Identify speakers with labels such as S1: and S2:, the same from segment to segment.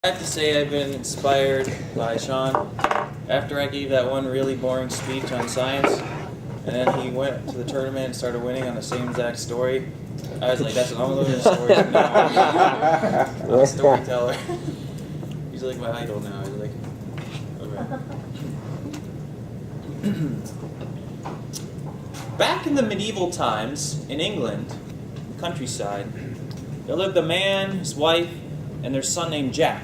S1: I have to say I've been inspired by Sean. After I gave that one really boring speech on science, and then he went to the tournament and started winning on the same exact story, I was like, that's an unbelievable story. I'm a storyteller. He's like my idol now. He's like, okay. Back in the medieval times, in England, the countryside, there lived a man, his wife, and their son named Jack.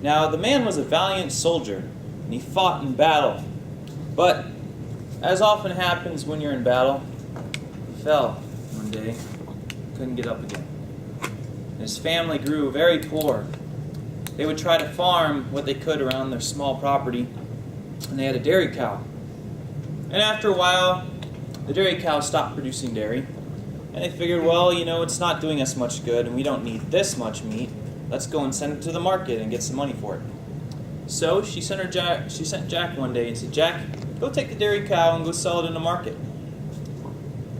S1: Now, the man was a valiant soldier, and he fought in battle. But, as often happens when you're in battle, he fell one day, couldn't get up again. And his family grew very poor. They would try to farm what they could around their small property, and they had a dairy cow. And after a while, the dairy cow stopped producing dairy, and they figured, well, you know, it's not doing us much good, and we don't need this much meat. Let's go and send it to the market and get some money for it. So she sent Jack one day and said, Jack, go take the dairy cow and go sell it in the market.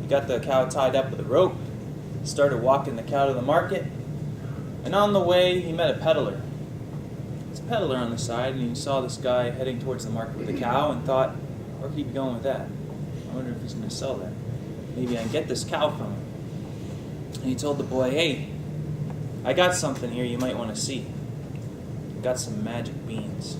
S1: He got the cow tied up with a rope, started walking the cow to the market, and on the way he met a peddler. There's a peddler on the side, and he saw this guy heading towards the market with a cow and thought, where could he be going with that? I wonder if he's going to sell that. Maybe I can get this cow from him. And he told the boy, hey, I got something here you might want to see. I got some magic beans.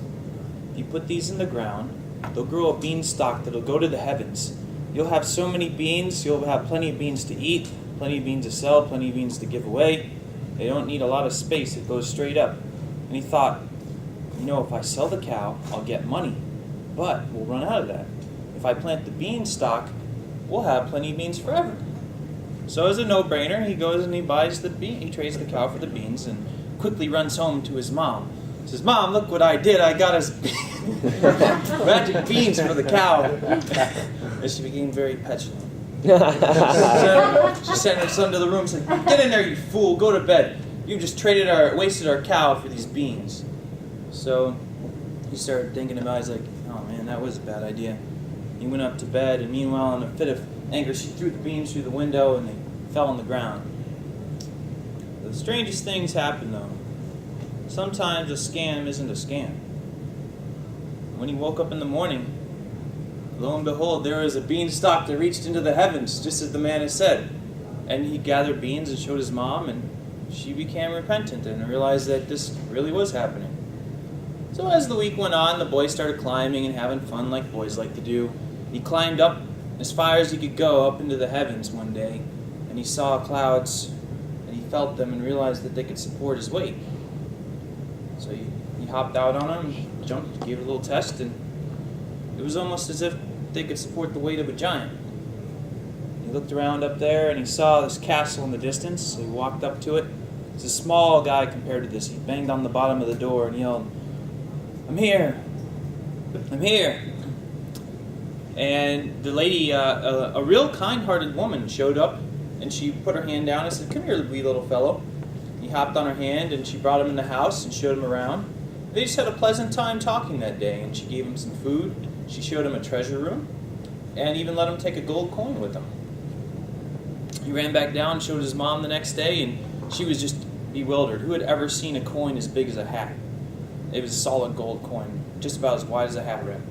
S1: If you put these in the ground, they'll grow a beanstalk that'll go to the heavens. You'll have so many beans, you'll have plenty of beans to eat, plenty of beans to sell, plenty of beans to give away. They don't need a lot of space, it goes straight up. And he thought, you know, if I sell the cow, I'll get money. But we'll run out of that. If I plant the beanstalk, we'll have plenty of beans forever. So as a no-brainer, he goes and he buys the bean. He trades the cow for the beans and quickly runs home to his mom. He says, Mom, look what I did. I got us magic beans for the cow. And she became very petulant. She sent her son to the room and said, get in there, you fool. Go to bed. You just wasted our cow for these beans. So he started thinking about it. He's like, oh man, that was a bad idea. He went up to bed, and meanwhile, in a fit of anger, she threw the beans through the window, and they fell on the ground. The strangest things happen, though. Sometimes a scam isn't a scam. When he woke up in the morning, lo and behold, there was a beanstalk that reached into the heavens, just as the man had said. And he gathered beans and showed his mom, and she became repentant and realized that this really was happening. So as the week went on, the boy started climbing and having fun like boys like to do. He climbed up as far as he could go up into the heavens one day, and he saw clouds, and he felt them and realized that they could support his weight. So he hopped out on them, jumped, gave it a little test, and it was almost as if they could support the weight of a giant. He looked around up there, and he saw this castle in the distance, so he walked up to it. He's a small guy compared to this. He banged on the bottom of the door and yelled, I'm here! I'm here! And the lady, a real kind-hearted woman, showed up, and she put her hand down and said, come here, wee little fellow. He hopped on her hand, and she brought him in the house and showed him around. They just had a pleasant time talking that day, and she gave him some food. She showed him a treasure room, and even let him take a gold coin with him. He ran back down and showed his mom the next day, and she was just bewildered. Who had ever seen a coin as big as a hat? It was a solid gold coin, just about as wide as a hat rim.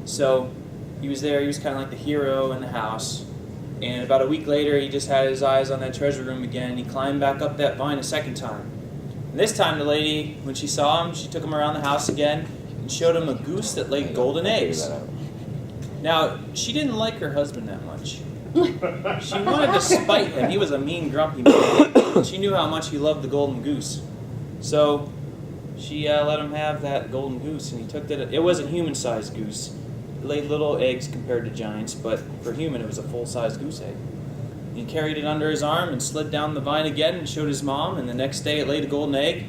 S1: So he was there, he was kind of like the hero in the house. And about a week later, he just had his eyes on that treasure room again, and he climbed back up that vine a second time. And this time the lady, when she saw him, she took him around the house again and showed him a goose that laid golden eggs. Now, she didn't like her husband that much. She wanted to spite him. He was a mean, grumpy man. She knew how much he loved the golden goose. So she let him have that golden goose, and he took that. It was a human-sized goose. It laid little eggs compared to giants, but for human it was a full-sized goose egg. He carried it under his arm and slid down the vine again and showed his mom, and the next day it laid a golden egg,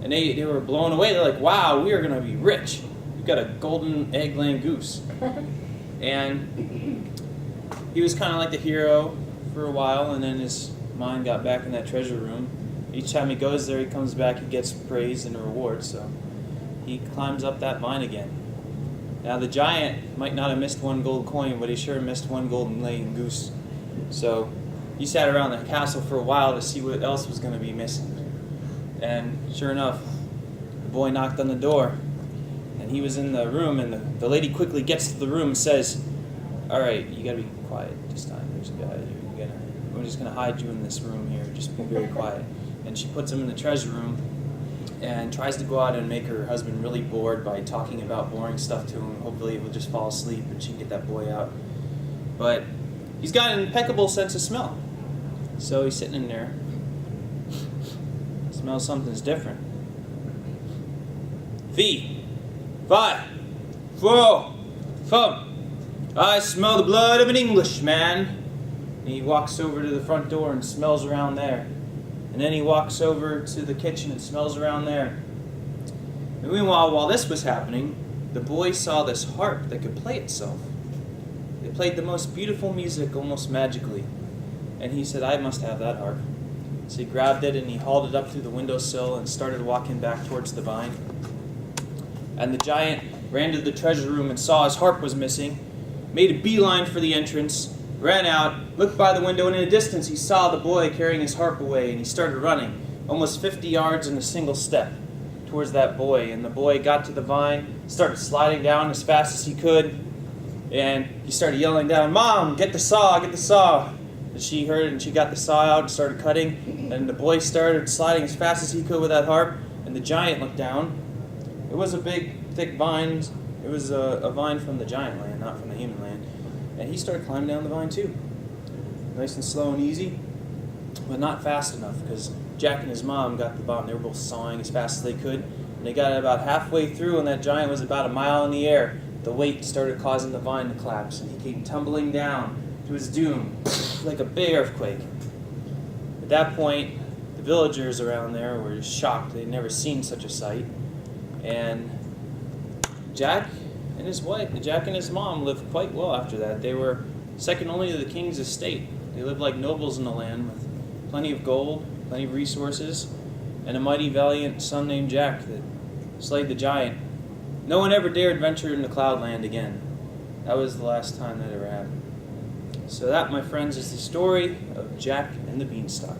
S1: and they were blown away. They're like, wow, we are going to be rich. We've got a golden egg-laying goose. And he was kind of like the hero for a while, and then his mind got back in that treasure room. Each time he goes there, he comes back, he gets praise and a reward, so he climbs up that vine again. Now the giant might not have missed one gold coin, but he sure missed one golden laying goose. So he sat around the castle for a while to see what else was going to be missing. And sure enough, the boy knocked on the door, and he was in the room, and the lady quickly gets to the room and says, "All right, you gotta be quiet this time. There's a guy. We're just gonna hide you in this room here. Just be very quiet." And she puts him in the treasure room and tries to go out and make her husband really bored by talking about boring stuff to him. Hopefully he'll just fall asleep and she can get that boy out. But he's got an impeccable sense of smell. So he's sitting in there. Smells something's different. 3, 5, 4, 5. I smell the blood of an Englishman. And he walks over to the front door and smells around there. And then he walks over to the kitchen and smells around there. And meanwhile, while this was happening, the boy saw this harp that could play itself. It played the most beautiful music almost magically. And he said, "I must have that harp." So he grabbed it and he hauled it up through the windowsill and started walking back towards the vine. And the giant ran to the treasure room and saw his harp was missing, made a beeline for the entrance, ran out, looked by the window, and in the distance he saw the boy carrying his harp away, and he started running, almost 50 yards in a single step, towards that boy. And the boy got to the vine, started sliding down as fast as he could, and he started yelling down, "Mom, get the saw, get the saw!" And she heard it, and she got the saw out and started cutting, and the boy started sliding as fast as he could with that harp, and the giant looked down. It was a big, thick vine. It was a vine from the giant land, not from the human land. And he started climbing down the vine too. Nice and slow and easy, but not fast enough, because Jack and his mom got the bottom. They were both sawing as fast as they could, and they got it about halfway through, and that giant was about a mile in the air. The weight started causing the vine to collapse, and he came tumbling down to his doom, like a big earthquake. At that point, the villagers around there were just shocked. They'd never seen such a sight. And Jack and his mom lived quite well after that. They were second only to the king's estate. They lived like nobles in the land with plenty of gold, plenty of resources, and a mighty valiant son named Jack that slayed the giant. No one ever dared venture into Cloudland again. That was the last time that ever happened. So that, my friends, is the story of Jack and the Beanstalk.